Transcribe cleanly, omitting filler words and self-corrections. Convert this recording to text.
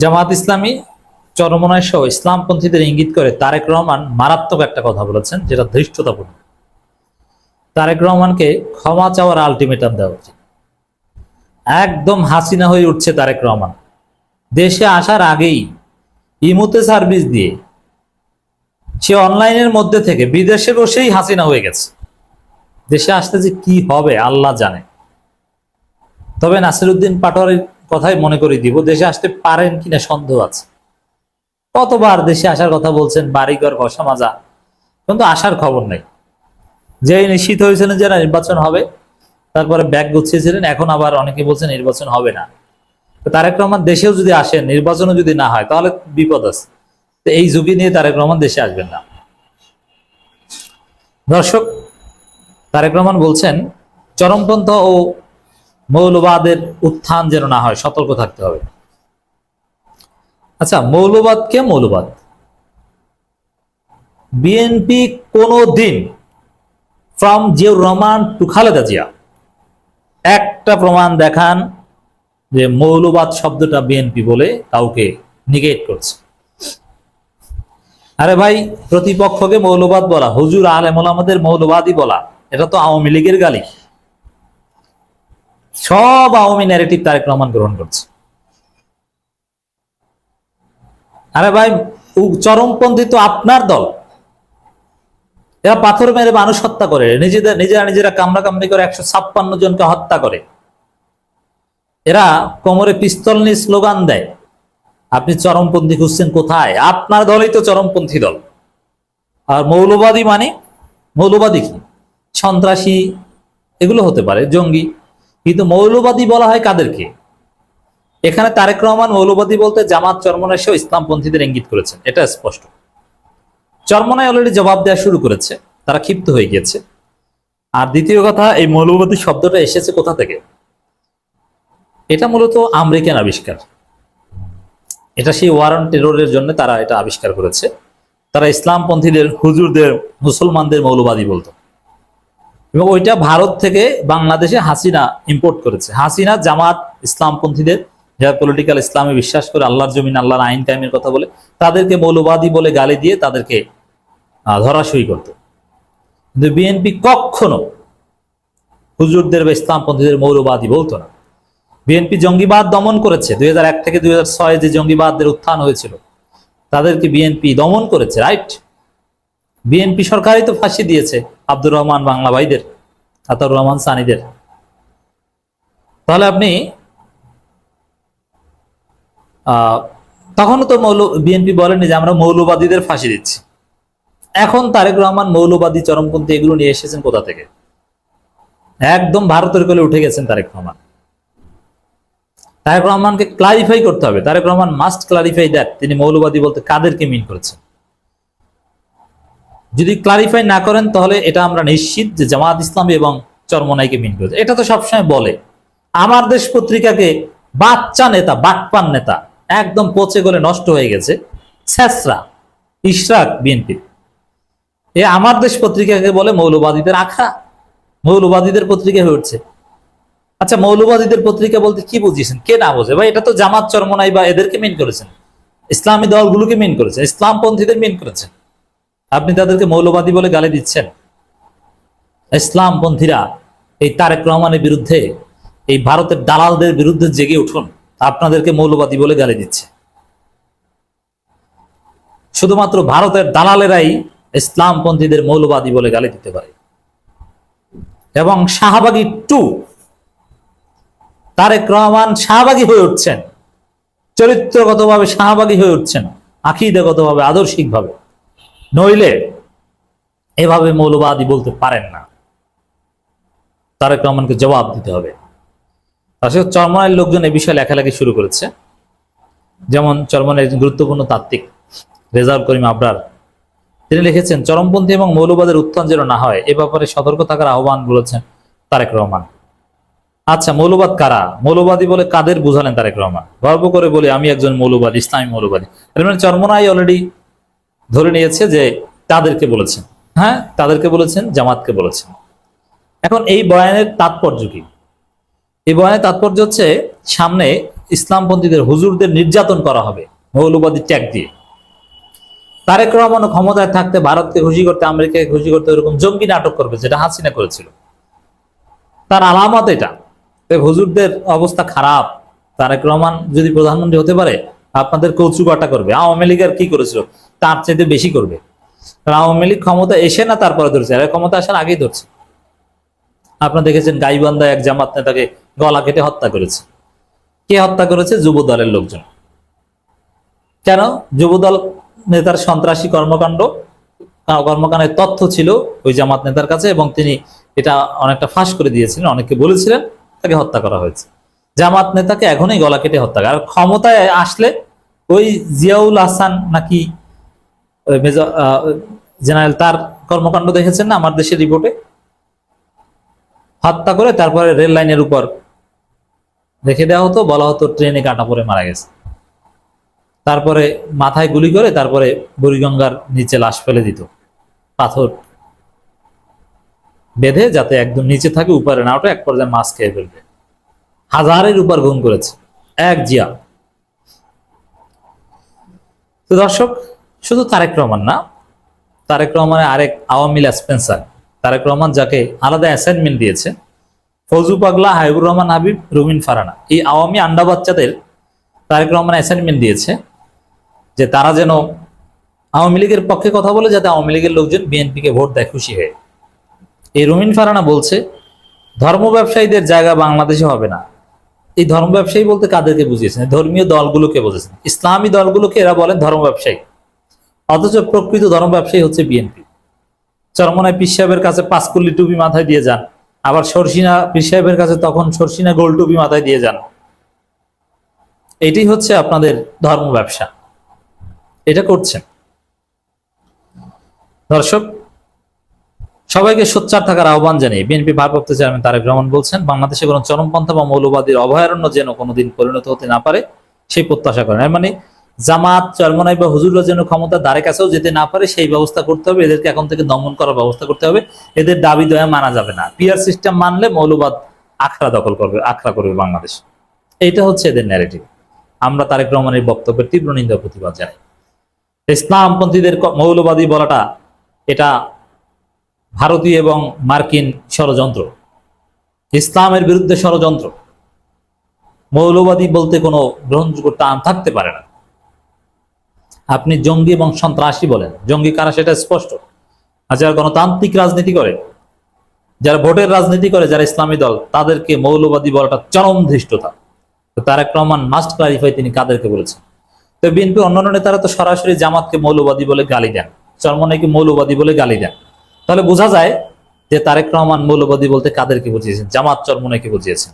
জামাত ইসলামী চরমনায় সহ ইসলামপন্থীদের ইঙ্গিত করে তারেক রহমান মারাত্মক একটা কথা বলেছেন, যেটা ধৃষ্টতাপূর্ণ। তারেক রহমানকে ক্ষমা চাওয়ার আলটিমেটাম দেওয়া উচিত। একদম হাসিনা হয়ে উঠছে তারেক রহমান। দেশে আসার আগেই ইমুতে সার্ভিস দিয়ে সে অনলাইনের মধ্যে থেকে বিদেশে বসেই হাসিনা হয়ে গেছে। দেশে আসতে যে কি হবে আল্লাহ জানে। তবে নাসিরউদ্দিন পাটোয়ারির কথাই মনে করে দিব, দেশে আসতে পারেন কিনা সন্দেহ আছে। কতবার দেশে আসার কথা বলছেন, বাড়িঘর ঘষা মাজা, কিন্তু আসার খবর নেই। যেই নিশ্চিত হয়েছিলেন যে নির্বাচন হবে, তারপরে ব্যাগ গুছিয়েছিলেন, এখন আবার অনেকে বলছেন নির্বাচন হবে না। তারেক রহমান দেশেও যদি আসেন, নির্বাচনও যদি না হয়, তাহলে বিপদ আছে। তো এই ঝুঁকি নিয়ে তারেক রহমান দেশে আসবেন না। দর্শক, তারেক রহমান বলছেন চরমপন্থা ও মৌলবাদের উত্থান যেন না হয়, সতর্ক থাকতে হবে। আচ্ছা, মৌলবাদ কে মৌলবাদ? বিএনপি কোন দিন ফ্রম জিয়াউর রহমান টু খালেদা জিয়া একটা প্রমাণ দেখান যে মৌলবাদ শব্দটা বিএনপি বলে কাউকে নিগেট করছে। আরে ভাই, প্রতিপক্ষকে মৌলবাদ বলা, হুজুর আলেম ওলামাদের মৌলবাদী বলা, এটা তো আওয়ামী লীগের গালি। সব আওয়ামী ন্যারেটিভ তারেক রহমান গ্রহণ করছে। আরে ভাই, চরমপন্থী তো আপনার দল। এরা পাথর মেরে মানুষ হত্যা করে, নিজেরা কামড়া কামড়ি করে 156 জনকে হত্যা করে। এরা কোমরে পিস্তল নিয়ে স্লোগান দেয়। আপনি চরমপন্থী খুঁজছেন কোথায়? আপনার দলই তো চরমপন্থী দল। আর মৌলবাদী মানে, মৌলবাদী কি? সন্ত্রাসী এগুলো হতে পারে, জঙ্গি, কিন্তু মৌলবাদী বলা হয় কাদেরকে? এখানে তারেক রহমান মৌলবাদী বলতে জামাত চরমনায় সহ ইসলামপন্থীদের ইঙ্গিত করেছেন, এটা স্পষ্ট। চরমনায় অলরেডি জবাব দেওয়া শুরু করেছে, তারা ক্ষিপ্ত হয়ে গিয়েছে। আর দ্বিতীয় কথা, এই মৌলবাদী শব্দটা এসেছে কোথা থেকে? এটা মূলত আমেরিকান আবিষ্কার। এটা সেই ওয়ার অন টেররের জন্য তারা এটা আবিষ্কার করেছে। তারা ইসলামপন্থীদের, হুজুরদের, মুসলমানদের মৌলবাদী বলতো, এবং ওইটা ভারত থেকে বাংলাদেশে হাসিনা ইম্পোর্ট করেছে। হাসিনা জামাত ইসলামপন্থীদের, যারা পলিটিক্যাল ইসলামে বিশ্বাস করে, আল্লাহর জমিন, আল্লাহর আইন কায়েমের কথা বলে, তাদেরকে মৌলবাদী বলে গালি দিয়ে তাদেরকে ধরাশয়ী করত। কিন্তু বিএনপি কখনো হুজুরদের বা ইসলামপন্থীদের মৌলবাদী বলতো না। বিএনপি জঙ্গিবাদ দমন করেছে। 2001 থেকে 2006 যে জঙ্গিবাদের উত্থান হয়েছিল, তাদেরকে বিএনপি দমন করেছে, রাইট? বিএনপি সরকারই তো ফাঁসি দিয়েছে আব্দুর রহমান বাংলা ভাইদের, আতাউর রহমান সানিদের। তাহলে আপনি তখনও তো বিএনপি বলেনি যে আমরা মৌলবাদীদের ফাঁসি দিচ্ছি। এখন তারেক রহমান মৌলবাদী, চরমপন্থী এগুলো নিয়ে এসেছেন কোথা থেকে? একদম ভারতের কোলে উঠে গেছেন তারেক রহমান। তারেক রহমানকে ক্লারিফাই করতে হবে। Tareq Rahman must clarify that তিনি মৌলবাদী বলতে কাদেরকে মিন করেছেন। যদি ক্লারিফাই না করেন, তাহলে এটা আমরা নিশ্চিত যে জামাত ইসলামী এবং চরমনাইকে মিন করেছে। এটা তো সবসময় বলে। আমার দেশ পত্রিকাকে বাচ্চা নেতা, বাটপান নেতা, একদম পচে গলে নষ্ট হয়ে গেছে, ছেসরা ইশরাক বিএনপি, এ আমার দেশ পত্রিকাকে বলে মৌলবাদীদের আখড়া, মৌলবাদীদের পত্রিকা হয়ে উঠছে। আচ্ছা, মৌলবাদীদের পত্রিকা বলতে কি বুঝিয়েছেন? কে না বোঝে ভাই? এটা তো জামাত চরমনাই বা এদেরকে মিন করেছেন, ইসলামী দলগুলোকে মিন করেছেন, ইসলামপন্থীদের মিন করেছেন। আপনি তাদেরকে মৌলবাদী বলে গালি দিচ্ছেন। ইসলামপন্থীরা এই তারেক রহমানের বিরুদ্ধে, এই ভারতের দালালদের বিরুদ্ধে জেগে উঠুন। আপনাদেরকে মৌলবাদী বলে গালি দিচ্ছে। শুধুমাত্র ভারতের দালালেরাই ইসলামপন্থীদের মৌলবাদী বলে গালি দিতে পারে। এবং শাহবাগী টু, তারেক রহমান শাহবাগী হয়ে উঠছেন, চরিত্রগতভাবে শাহবাগী হয়ে উঠছেন, আকীদাগতভাবে, আদর্শিকভাবে। নইলে এভাবে মৌলবাদী বলতে পারেন না। তারেক রহমানকে জবাব দিতে হবে। আসলে চরমনাইয়ের লোকজন এই বিষয়ে লেখালেখি শুরু করেছে। যেমন চরমনাইয়ের একজন গুরুত্বপূর্ণ তাত্ত্বিক রেজাউল করিম আবরার, তিনি লিখেছেন চরমপন্থী এবং মৌলবাদের উত্থান যেন না হয় এ ব্যাপারে সতর্ক থাকার আহ্বান বলেছেন তারেক রহমান। আচ্ছা, মৌলবাদ কারা? মৌলবাদী বলে কাদের বুঝালেন তারেক রহমান? গর্ব করে বলি আমি একজন মৌলবাদী, ইসলামী মৌলবাদী। এর মানে চরমনাই অলরেডি ধরে নিয়েছে যে তাদেরকে বলেছেন। হ্যাঁ, তাদেরকে বলেছেন, জামাতকে বলেছেন। এখন এই বয়ানের তাৎপর্য কি? এই বয়ানের তাৎপর্য হচ্ছে, সামনে ইসলামপন্থীদের হুজুরদের নির্যাতন করা হবে মৌলবাদী ট্যাগ দিয়ে। তারেক রহমান ক্ষমতায় থাকতে ভারতকে খুশি করতে, আমেরিকাকে খুশি করতে এরকম জঙ্গি নাটক করবে, যেটা হাসিনা করেছিল। তার আলামত এটা। হুজুরদের অবস্থা খারাপ। তারেক রহমান যদি প্রধানমন্ত্রী হতে পারে আপনাদের কৌচুকাটা করবে। আওয়ামী লীগের কি করেছিল তার চাইতে বেশি করবে। আওয়ামী লীগ ক্ষমতা এসে না তারপরে ধরছে, আর ক্ষমতা আসার আগেই ধরছে। আপনারা দেখেছেন গাইবান্ধায় এক জামাত নেতাকে গলা কেটে হত্যা করেছে। কে হত্যা করেছে? যুব দলের লোকজন। কেন? যুবদল নেতার সন্ত্রাসী কর্মকাণ্ডের তথ্য ছিল ওই জামাত নেতার কাছে, এবং তিনি এটা অনেকটা ফাঁস করে দিয়েছিলেন, অনেকে বলেছিলেন, তাকে হত্যা করা হয়েছে। জামাত নেতাকে এখনই গলা কেটে হত্যা করে। আর ক্ষমতায় আসলে ওই জিয়াউল হাসান নাকি জেনারেল, তার কর্মকাণ্ড দেখেছেন না আমার দেশের রিপোর্টে? হত্যা করে তারপরে রেল লাইনের উপর রেখে দেওয়া হতো, বলা হতো ট্রেনে কাটা পড়ে মারা গেছে। তারপরে মাথায় গুলি করে তারপরে বুড়িগঙ্গার নিচে লাশ ফেলে দিত, পাথর বেঁধে, যাতে একদম নিচে থাকে, উপরে না ওঠে, এক পর্যায়ে মাছ খেয়ে ফেলবে। হাজারের উপর গুম করেছে এক জিয়া। তো দর্শক, শুধু তারেক রহমান না, তারেক রহমানের আরেক আওয়ামী স্পেন্সার তারেক রহমান, যাকে আলাদা অ্যাসাইনমেন্ট দিয়েছে, ফৌজু পাগলা, হাবিবুর রহমান হাবিব, রুমিন ফারানা, এই আওয়ামী আন্ডা বাচ্চাদের তারেক রহমান অ্যাসাইনমেন্ট দিয়েছে যে তারা যেন আওয়ামী লীগের পক্ষে কথা বলে, যাতে আওয়ামী লীগের লোকজন বিএনপিকে ভোট দেয় খুশি হয়ে। এই রুমিন ফারানা বলছে ধর্ম ব্যবসায়ীদের জায়গা বাংলাদেশে হবে না। এই ধর্ম ব্যবসায়ী বলতে কাদেরকে বুঝিয়েছেন? ধর্মীয় দলগুলোকে বুঝেছেন, ইসলামী দলগুলোকে এরা বলেন ধর্ম ব্যবসায়ী, অথচ প্রকৃত ধর্ম ব্যবসায়ী হচ্ছে বিএনপি। চরমনায় পীর সাহেবের কাছে 5 কুল্লি টুপি মাথায় দিয়ে যান, আবার সরসিনা পীর সাহেবের কাছে তখন সরসিনা গোল টুপি মাথায় দিয়ে যান। এটাই হচ্ছে আপনাদের ধর্ম ব্যবসা, এটা করছেন। দর্শক, সবাইকে সোচ্চার থাকার আহ্বান জানিয়ে বিএনপি ভারপ্রাপ্ত চেয়ারম্যান তারেক রহমান বলছেন, বাংলাদেশে কোনো চরমপন্থা বা মৌলবাদীর অভয়ারণ্য যেন কোনোদিন পরিণত হতে না পারে সেই প্রত্যাশা করেন। মানে জামাত, চরমনাই বা হুজুররা যেন ক্ষমতার দ্বারে কাছেও যেতে না পারে সেই ব্যবস্থা করতে হবে। এদেরকে এখন থেকে দমন করার ব্যবস্থা করতে হবে। এদের দাবি দয়া মানা যাবে না। পিআর সিস্টেম মানলে মৌলবাদ আখড়া করবে বাংলাদেশ। এইটা হচ্ছে এদের ন্যারেটিভ। আমরা তারেক রহমানের বক্তব্যের তীব্র নিন্দা প্রতিবাদ জানাই। ইসলামপন্থীদের মৌলবাদী বলাটা এটা ভারতীয় এবং মার্কিন ষড়যন্ত্র, ইসলামের বিরুদ্ধে ষড়যন্ত্র। মৌলবাদী বলতে কোনো গ্রহণযোগ্য টান থাকতে পারে না। আপনি জঙ্গি এবং সন্ত্রাসী বলেন, জঙ্গি কারা সেটা স্পষ্ট। আর যারা গণতান্ত্রিক রাজনীতি করে, যারা ভোটের রাজনীতি করে, যারা ইসলামী দল, তাদেরকে মৌলবাদী বলাটা চরম ধৃষ্টতা। তারেক রহমান মাস্ট ক্লারিফাই তিনি কাদেরকে বলেছেন। তো বিএনপি অন্যান্য নেতারা তো সরাসরি জামাতকে মৌলবাদী বলে গালি দেন, চরমনাইকে মৌলবাদী বলে গালি দেন। তাহলে বোঝা যায় যে তারেক রহমান মৌলবাদী বলতে কাদেরকে বুঝিয়েছেন? জামাত, চরমনাইকে বুঝিয়েছেন।